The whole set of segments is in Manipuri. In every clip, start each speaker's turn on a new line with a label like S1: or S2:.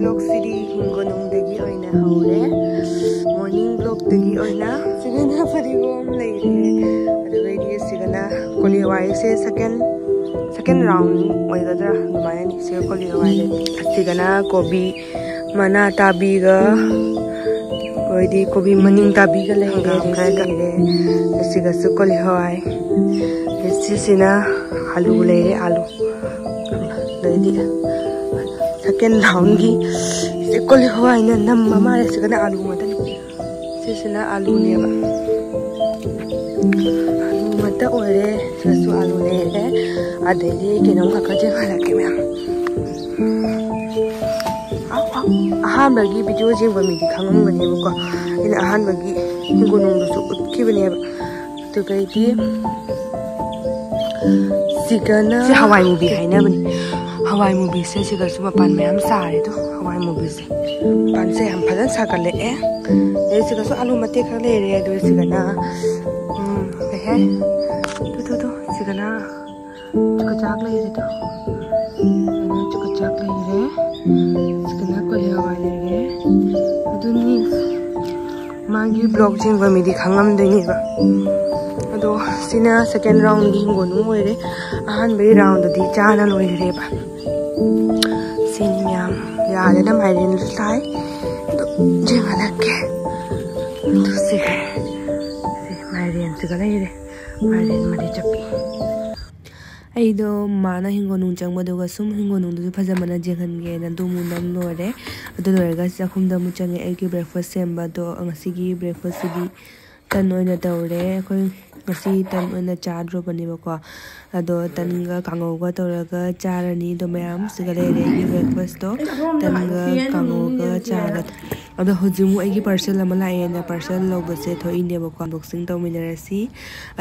S1: vlog siri hingonung dagi oina haure morning vlog dagi oina sigana farigom leire adagaidi sigana koliyawai se second round oigadra numaya ni se koliyawai le sigana kobi mana tabi ga oidi kobi maning tabi ga leire siga su koliyawai sisina alu leire alu leire second round की से कोली हुआ इन्हें नम मामा ऐसे करना आलू मत नहीं से ना आलू नहीं है आलू मत ओरे ससु आलू नहीं है आधे लिए कि नम का कच्चे खाना के में आहान बगी वीडियो जिंग बमी दिखाऊं बने बुका इन आहान बगी गुनों दोसो उत्की बने तो कहीं थी सिकना से हवाई मूवी है ना बनी हवाई मूवी से सिगा सुबह पान में हम सारे तो हवाई मूवी से पान से हम फलन सा कर ले ये सिगा सु आलू मते कर ले रे दो सिगा ना है तो सिगा ना चुका चाक ले रे तो चुका चाक ले रे सिगा ना को ले हवाई ले रे दुनी मांगी ब्लॉग जिंग बमी दिखांगम देनी बा अदो सिना सेकंड राउंड गी गोनु ओइरे अहान बे राउंड दी चाना लोइरे बा सिनियाम याद ना माइरेन साइ तो जेमा लगे तो से माइरेन से गले रे माइरेन मदे चपी आइदो माना हिंगोनु चंगबदुगा सुम हिंगोनु दु फजमना जेंगनगे ना दुमु नम लोरे अदो लोरगा चाखुमदा मु चंगे एगी ब्रेकफास्ट सेम्बा दो अंगसिगी ब्रेकफास्ट सिगी तन ओइना तौरे अखोय ngasi tan oina chadro banibako ado tanga kangoga toraga charani do mayam sigale re breakfast to tanga kangoga charat ado hojimu agi parcel ama laena parcel lobase thoine bako unboxing to minarasi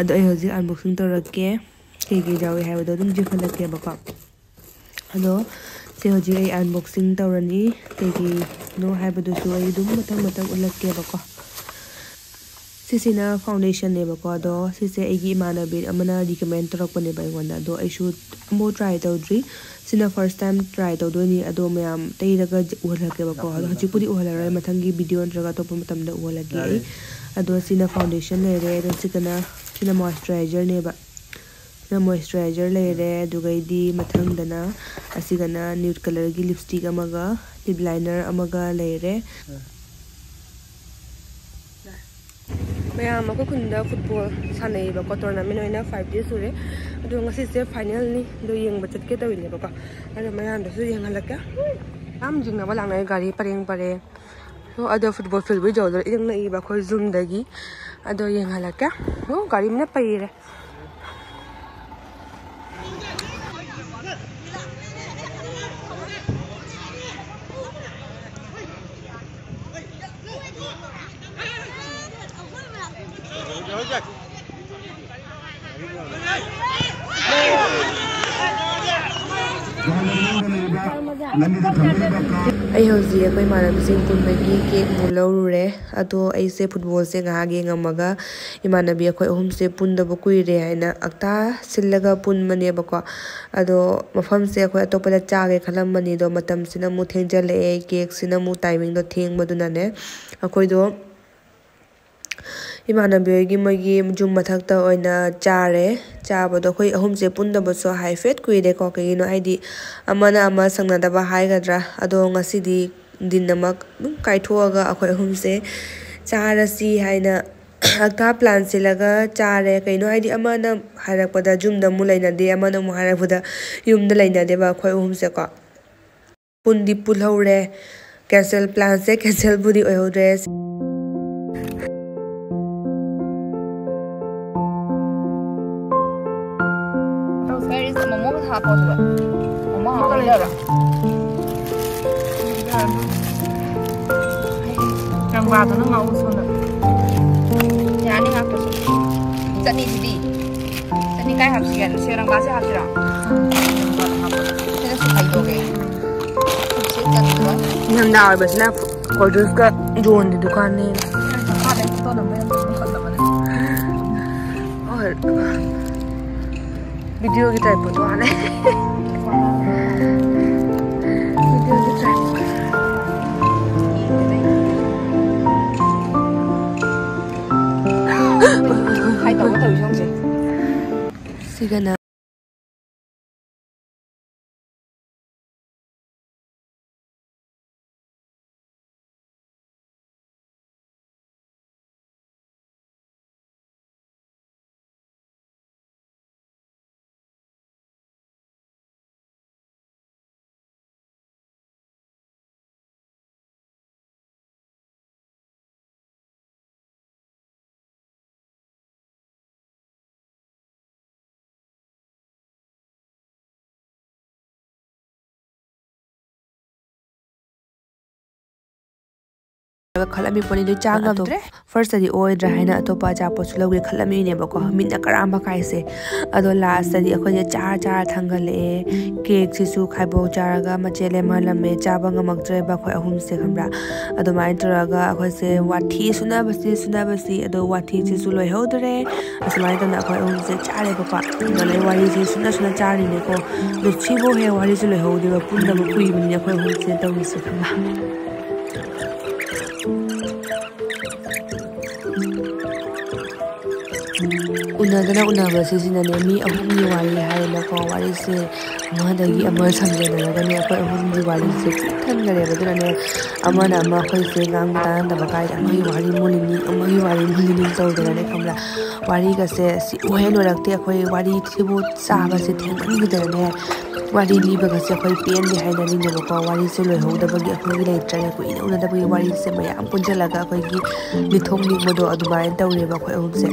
S1: ado ai hoji unboxing torake kege jawi haibado dum jikhalake bako ado se hoji ai unboxing torani kege no haibado su ai dum matang ulake bako सिसिना फाउंडेशन ने बको दो सिसे एगी मानबी अमना रिकमेंड तोरक बने बाय वना दो आइसु मो ट्राई तौद्री सिना फर्स्ट टाइम ट्राई तौदोनी अदो मयाम तैरगा उहलके बको हजिपुरी उहलराय मथंगी वीडियो नरगा तोप मतमदा उहलगे अदो सिना फाउंडेशन ले रे दो सिना मॉइस्चराइजर ने बा ना मॉइस्चराइजर ले रे दुगैदी मथंगदना असिगना न्यूड कलर की लिपस्टिक अमगा लिप लाइनर अमगा ले रे मैम को खुंदा फुटबॉल सानैबको टूर्नामेंट होइना 5 days सुरे अदो ngasi से फाइनल नि दो यंग बचत के तविने बको अदो मैम दसु यंग हलका हम जिंगना बा लांगनाय गाड़ी परेंग परे तो अदो फुटबॉल फील्ड बि जोदर इदंग नै बा खो जूम दगी अदो यंग हलका हो गाड़ी में पईरे आई हौजी अखोय मानबसिंग पुनबगी केक मुलौरुरे अदो ऐसे फुटबॉल से गागे ngamaga इमानबी अखोय अहुम से पुनदब कुइरे हैना अक्ता सिल्लगा पुनमने बको अदो मफम से अखोय अतोपदा चागे खलमनी दो मतम सिना मु थेंजले केक सिना मु टाइमिंग दो थेंगबदुनाने अखोय दो इमानबी मगी जुम मथक्ता ओइना चारे चाबदो अखोय अहुम से पुनदबसो हाई फेट कुइरे को कगिनो आइदी अमना अमा संगनादबा हाइगद्रा अदो ngasiदी दिनमक काइथोगा अखोय अहुम से चारसी हाइना अक्ता प्लान सिलगा चारे कइनो आइदी अमना हारकपदा जुमदा मु लैनादे अमना मु हारकपदा युमदा लैनादेबा अखोय अहुम से को पुंदी पुलहौरे कैंसिल प्लान से कैंसिल बुदी ओहौरे 하거든. 엄마 하거든. Rang vào nó ngầu xuống rồi. Nhà anh học được. Dẫn đi đi. Dẫn đi cái học gì anh sẽ rang vào sẽ học gì đó. Thế là phải đồ cái. Sẽ dẫn nữa. Hôm nào bây giờ có đứa cái dồn đi दुकान này. Phát đấy tôi làm bên không cần làm đấy. Video की टाइप फोटो आने वीडियो की type Sigana Kalami poni do changam to first adi oidra haina atopa chapo chulogi khalami ne bako minna karamba kaise ado last adi akhoi char thangale cake sisu khaibo charaga machele malame chaba ngamaktre ba khoi ahum se khamra ado mai turaga akhoi se wathi sunabasi ado wathi sisu loi hodre asmai tana akhoi ahum se chare bako ado lai wari si suna chari ne ko do chibo he wari se loi hodre punna bu kui min akhoi ahum se tawi se khamra Unadana unaba sisina ne mi ahumni wari haina ko wari se madagi amar samjana gani akhoi ahumni wari se thangare baduna ne amana ama khoi se ngang tan da bakai amai wari mulini tawdana ne khamla wari ga se si ohen orakte akhoi wari thibu saba se thengani gidana ne wari liba ga se akhoi pen ni haina ni ne ko wari se loi hoda bagi akhoi le trane ko ina una da bagi wari se mayam punjalaga akhoi gi lithong ni modo adumai tawre ba akhoi ahum se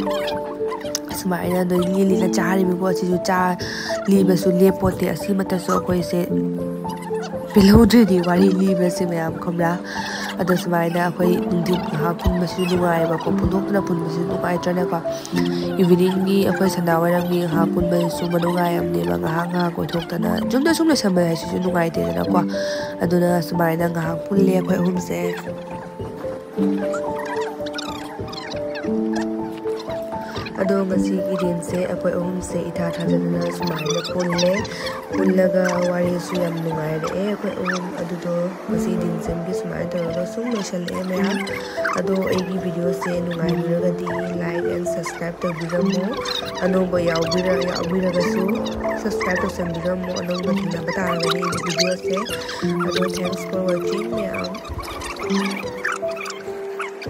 S1: Smaina do lili na chari mi bo si cha li basu le pote asi mata so koi se pelodri di wari li base me am khamra ada smaina koi ndi ha pun masu nuai ba ko pundok na pun masu nuai trana ko evening ni akoi sanda waram ni ha pun ba su manungai am ne ba nga ko thok tana jumna sumna samai si nuai te na ko aduna smaina nga pun le koi hum se ado ngasi idin se akoi ahum se itha thajana sumaina pullaga wari su yam nungai re akoi ahum adudo ngasi din sembi sumaina tawra sum loisal e maya ado egi video se nungai biraga di like and subscribe to bidamo anongba yaubira ga su subscribe to sambidamo anongba thina bata ga video se ado thanks for watching maya